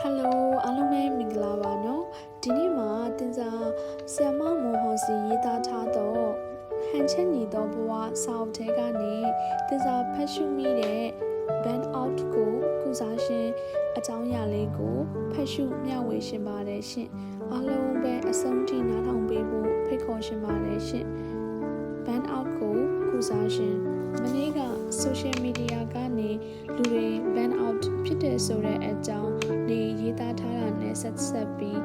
Hello အားလုံးပဲမင်္ဂလာပါနော်ဒီနေ့မှာတင်စားဆရာမမော်ဟော်စီရေးသားထားတော့ဟန်ချက်ညီသောဘဝစာအုပ်ထဲကနေတင်စားဖတ်ရှုမိတဲ့ Burn Out ကိုကုစားရှင်အကြောင်းအရာလေးကိုဖတ်ရှုမျှဝေရှင်ပါတယ်ရှင်အားလုံးပဲအဆုံးထိနားထောင်ပေးဖို့ဖိတ်ခေါ်ရှင်ပါတယ်ရှင် Burn Out ကိုကုစားရှင်မနေ့က social media ကနေလူတွေ burn out ဖြစ်တဲ့ဆိုတဲ့အကြောင်းနေရေးသားထားတာနဲ့ဆက်ပြီး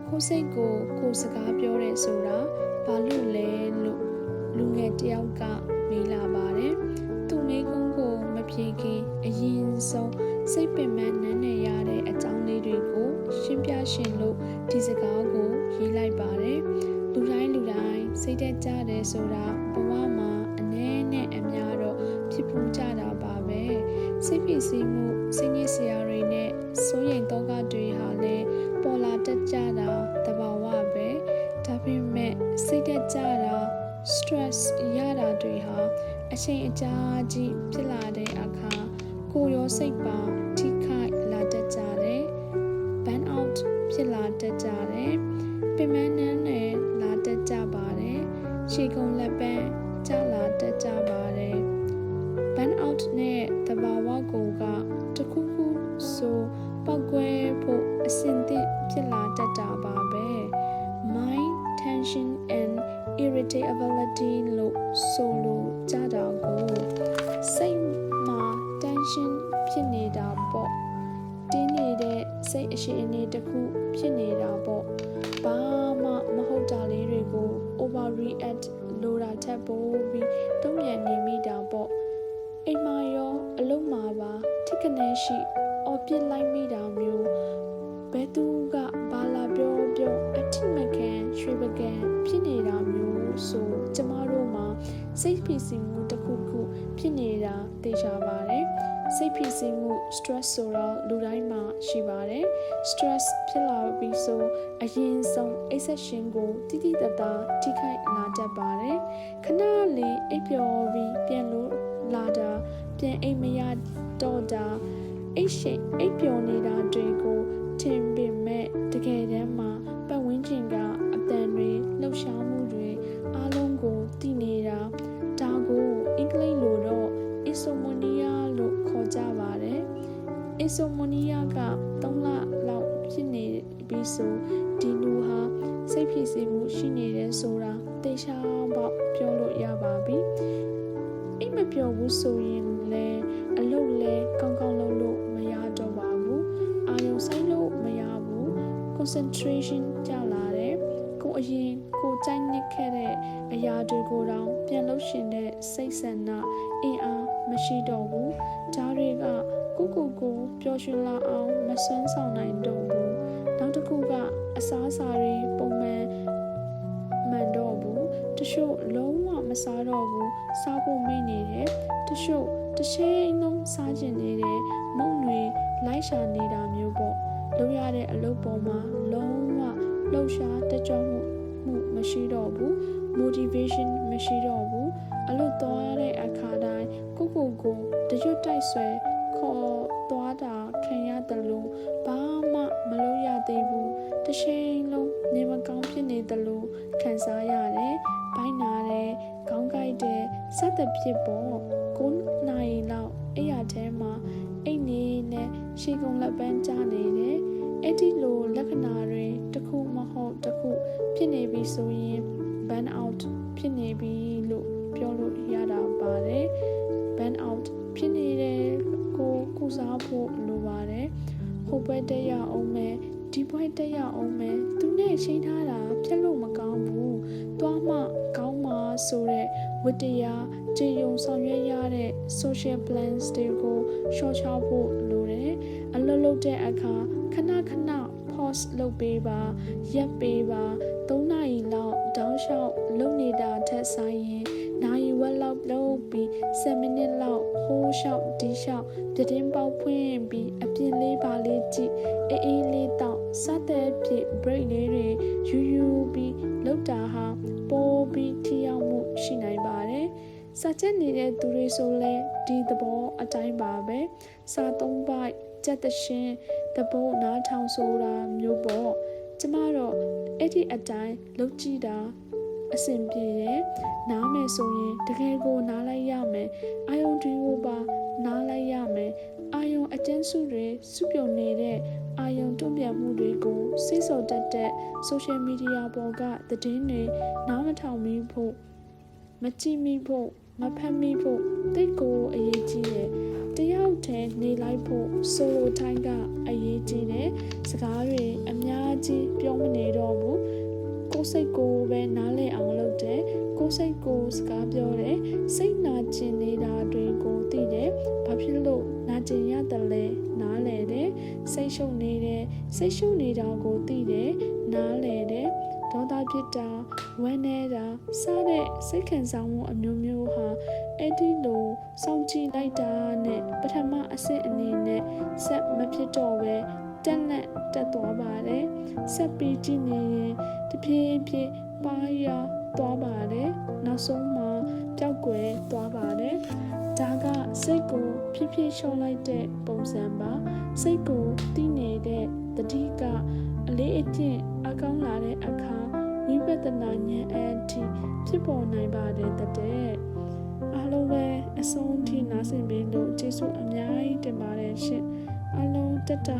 ကိုယ်စိတ်ကိုစကားပြောတယ်ဆိုတာဘာလို့လဲလို့လူငယ်တယောက်ကမေးလာပါတယ်သူမေးခွန်းကိုမဖြေခင်အရင်ဆုံးစိတ်ပင်ပန်းနမ်းနယ်ရတဲ့အကြောင်းလေးတွေကိုရှင်းပြရှင်လို့ဒီစကားကိုရေးလိုက်ပါတယ်လူတိုင်းစိတ်သက်ကြတယ်ဆိုတာဘဝမှာအနည်းနဲ့အများတော့ဖြစ်ပူးကြတာပါပဲစိတ်ဖြစ်စီမှုစိတ်ညစ်စရာတွေနဲ့စိုးရိမ်တော့ကတွေဟာလည်းပေါ်လာတတ်ကြတာတဘာဝပဲဒါပေမဲ့စိတ်သက်ကြတာ stress ရတာတွေဟာအချိန်အကြာကြီးဖြစ်လာတဲ့အခါကိုယ်ရောစိတ်ပါထိခိုက်လာတတ်ကြတယ် burn out ဖြစ်လာတတ်ကြတယ်ပင်မနှမ်းနဲ့လာတတ်ကြပါတယ်ခြေကုံလက်ပန်းကျလာတတ်ကြပါတယ် burn out နဲ့တဘာဝကိုကတခုခုဆိုပောက်ကွဲဖို့အဆင်သင့်ဖြစ်လာတတ်တာပါပဲ mind tension and irritability လို့ဆိုလိုကြတာကိုစိတ်မှာ tension ဖြစ်နေတာပေါ့တင်းနေတဲ့စိတ်အရှိအနေတစ်ခုဖြစ်နေတာပေါ့ဘာမှမဟုတ်တာလေးတွေကို overreact လိုတာထက်ပိုပြီးတုံ့ပြန်နေမိတာပေါ့အိမ်မှာရောအလုပ်မှာပါထိကနေရှိအော်ပြစ်လိုက်မိတာမျိုးဘယ်သူကဘာလာပြောအထစ်မခံရွှေပကံဖြစ်နေတာမျိုးဆိုကျမတို့မှာစိတ်ဖိစီးမှုတစ်ခုဖြစ်နေတာသိချပါတယ်စိတ်ဖိစီးမှု stress ဆိုတော့လူတိုင်းမှာရှိပါတယ် stress ဖြစ်လာပြီးဆိုအရင်ဆုံးအိပ်စက်ရှင်ကိုတိတိတသားထိခိုက်လာတတ်ပါတယ်ခဏလေးအိပ်ပျော်ပြီးပြန်လို့လာတာပြန်အိပ်မရတော့တာအိပ်ပျော်နေတာတွေကိုထင်ပေမဲ့တကယ်တမ်းမှာပတ်ဝန်းကျင်ကအတန်တွေလှုပ်ရှားမှုတွေအားလုံးကိုတည်နေတာဒါကိုအင်္ဂလိပ်လိုတော့ insomnia လို့ခေါ်ကြပါတယ် insomnia က3လလောက်ဖြစ်နေပြီးဆိုဒီလူဟာစိတ်ဖြစ်စီမှုရှိနေတယ်ဆိုတာသေချာပေါက်ပြောလို့ရပါပြီအိမ်မပြောဘူးဆိုရင်လည်းအလုပ်လည်းကောင်းလုပ်လို့မရတော့ပါဘူးအာရုံစိုက်လို့မရဘူး concentration ကျလာတယ်ကိုအရင်ကိုကြိုက်နစ်ခဲ့တဲ့အရာတွေကိုတောင်ပြန်လို့ရှင်တဲ့စိတ်ဆန္ဒအင်အားမရှိတော့ဘူးဒါတွေကကိုပျော်ရွှင်လာအောင်မစွမ်းဆောင်နိုင်တော့ဘူးနောက်တစ်ခုကအစားအစာတွေပုံမှန်မှန်တော့ဘူးတချို့လုံးဝမစားတော့ဘူးစားဖို့မေ့နေတယ်တချို့တစ်ချိန်လုံးစားကျင်နေတယ်မုံတွေလိုက်ရှာနေတာမျိုးပေါ့လုပ်ရတဲ့အလုပ်ပေါ်မှာလုံးဝလှုပ်ရှားတက်ကြွမှုမရှိတော့ဘူး motivation မရှိတော့ဘူးအလုပ်သွားတဲ့အခါတိုင်းကိုတရွတ်တိုက်ဆွဲခေါ်သွားတာခံရတယ်လို့ဘာမှမလုပ်ရသေးဘူးတစ်ချိန်လုံးနေမကောင်းဖြစ်နေတယ်လို့ခံစားရတယ်ဘိုင်းနာတယ်ခေါင်းကိုက်တယ်စသဖြင့်ပေါ့9နာရီလောက်အဲ့ရထဲမှာအိတ်နေနဲ့ရှေးကုံလက်ပန်းကျနေတယ်အဲ့ဒီလိုလက္ခဏာတွေတစ်ခုမဟုတ်တစ်ခုဖြစ်နေပြီဆိုရင် burn out ဖြစ်နေပြီလို့ပြောလို့ရတာပါတယ် burn out ဖြစ်နေတဲ့ကိုကုစားဖို့လိုပါတယ်ဟိုဘက်တက်ရအောင်မယ်ဒီဘက်တက်ရအောင်မယ်သူနဲ့ချိန်ထားတာဖြတ်လို့မကောင်းဘူးသွားမှကောင်းမှဆိုတဲ့ဝတ္တရားကြည်ယုံဆောင်ရွက်ရတဲ့ social plans တွေကိုရှော့ချဖို့လိုတယ်အလုပ်လုပ်တဲ့အခါခဏ pause လုပ်ပေးပါရပ်ပေးပါ3နာရီလောက်တောင်းလျှောက်လုပ်နေတာထက်ဆိုင်ရင်နိုင်ဝက်လောက်လုပ်ပြီး7မိနစ်လောက်ဟိုးလျှောက်ဒီလျှောက်ပြတင်းပေါက်ဖွင့်ပြီးအပြင်လေးပါလေးကြည့်အေးလေးတောက်စတဲ့ပြည့် break လေးတွေယူပြီးလုပ်တာဟာပိုပြီးထိရောက်မှုရှိနိုင်ပါတယ်စာချက်နေတဲ့သူတွေဆိုလဲဒီသဘောအတိုင်းပါပဲစာ3ပိုက်ကြက်တရှင် တပုတ်နားထောင်ဆိုတာမျိုးပေါ့ကျမတော့အဲ့ဒီအတိုင်းလုပ်ကြည့်တာအဆင်ပြေတယ်နားမယ်ဆိုရင်တကယ်ကိုနားလိုက်ရမယ်အာယုံတွေကိုပါနားလိုက်ရမယ်အာယုံအကျဉ်းစုတွေစုပြုံနေတဲ့အာယုံတွန့်ပြန်မှုတွေကိုစိတ်ဆော်တတ်တဲ့ social media ပေါ်ကသတင်းတွေနားမထောင်မိဖို့မကြည့်မိဖို့မဖတ်မိဖို့တိတ်ကိုအရေးကြီးတယ်တယောက်တည်းနေလိုက်ဖို့ဆိုလိုတိုင်းကအရေးကြီးတယ်စကားတွေအများကြီးပြောမနေတော့ဘူးကိုယ်စိတ်ကိုပဲနားလည်အောင်လုပ်တယ်ကိုယ်စိတ်ကိုစကားပြောတယ်စိတ်နာကျင်နေတာတွေကိုသိတယ်ဘာဖြစ်လို့နာကျင်ရတယ်လဲနားလည်တယ်စိတ်ရှုပ်နေတယ်စိတ်ရှုပ်နေတာကိုသိတယ်နားလည်တယ်ဒေါသဖြစ်တာဝမ်းနည်းတာစတဲ့စိတ်ခံစားမှုအမျိုးမျိုးဟာအဲ့ဒီလိုစောင့်ကြည့်လိုက်တာနဲ့ပထမအဆင့်အနေနဲ့ဆက်မဖြစ်တော့ပဲတက်လက်တက်သွားပါတယ်ဆက်ပြီးကြည့်နေရင်တဖြည်းဖြည်းပါရသွားပါတယ်နောက်ဆုံးမှာပျောက်ကွယ်သွားပါတယ်ဒါကစိတ်ကိုဖြည်းဖြည်းရှော့လိုက်တဲ့ပုံစံပါစိတ်ကိုသိနေတဲ့တတိကအလေးအကျင့်အကောင်းလာတဲ့အခါဝိပဿနာဉာဏ်အထိဖြစ်ပေါ်နိုင်ပါတယ်တဲ့အားလုံးပဲအဆုံးထိနားဆင်ပေးလို့ကျေးဇူးအများကြီးတင်ပါတယ်ရှင်အားလုံးတက်တာ